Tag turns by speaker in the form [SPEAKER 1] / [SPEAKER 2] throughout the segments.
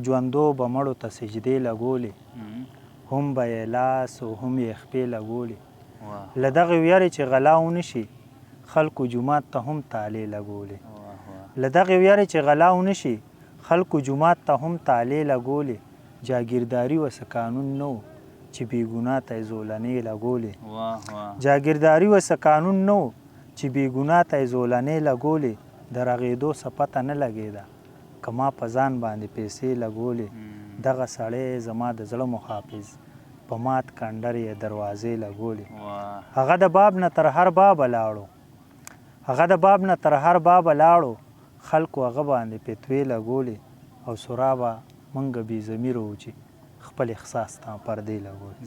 [SPEAKER 1] ژوندو به مړو ته سجدې لګولې هم به یې لاس او هم یې خپې لګولې له دغې ویرې چې غلا ونه شي خلکو جومات ته هم تالې لګولې له دغې ویرې چې غلا ونه شي خلکو جومات ته هم تالې لګولې جاګیرداري وسه قانون نه و چې بېګناه ته یې زولنې لګولې جاګیرداري وسه قانون نه و چې بېګناه ته یې زولنې لګولې د رغېدو څه پته نه لګېده که ما په ځان باندې پیسې لګولې دغه سړی زما د زړه محافظ په مات کنډر یې دروازې لګولې هغه د باب نه تر هر بابه لاړو خلکو هغه باندې فتوې لګولې او سرابه موږ بې ضمیره وو چې خپل احساس ته پردې لګولې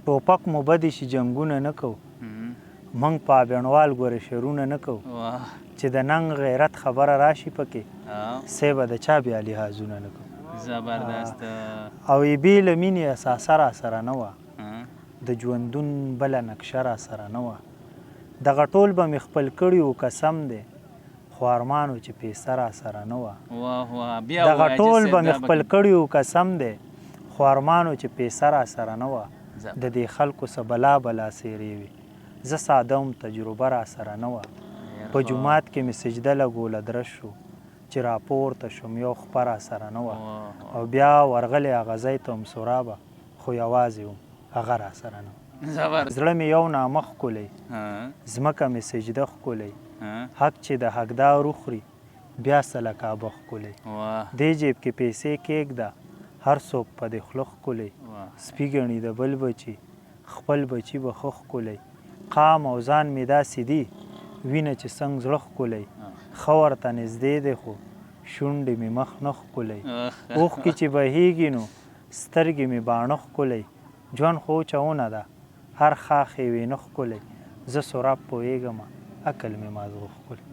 [SPEAKER 1] ټوپک مو بدې شي جنګونه نه کوو موږ په ابینوال ګورې شرونه نه کوو چې د ننګ غیرت خبره راشي پکې سی به د چا بیا لحاظونه نه کوو او یې بې له مینې اساسه را سره نه وه د ژوندون بله نقشه را سره نه وه دغه ټول به مې خپل کړي وو قسم دی خو ارمانو چې پیسه را سره نه وه دغه ټول به مې خپل کړي وو قسم دی خو ارمانو چې پیسه را سره نه وه د دې خلکو څه بلا څیرې وي زه ساده وم تجربه را سره نه وه په جومات کې مې سجده لګوله درست شو چې راپورته شوم یو خپه را سره نه وه او بیا ورغلی هغه ځای ته هم سرابه خو یوازې وم هغه را سره نه زړه مې یو نامه ښکلی ځمکه مې سجده ښکلی حق چې د حقدار وخوري بیا سله کعبه ښکلی دې جیب کې پیسې کېږده هر څوک په دې خوله ښکلی سپي ګڼي د بل بچي خپل بچي به ښه ښکلی قام او ځان مې داسې دي وینه چې څنګه زړه ښکلی ښه ورته نږدې دی خو شونډې مې مخ نه ښکلی اوښکې چې بهیږي نو سترګې مې باڼه ښکلی ژوند خو چونه ده هر ښاخ یې وینه ښکلی زه سراب پوهېږمه عقل مې مازغه ښکلی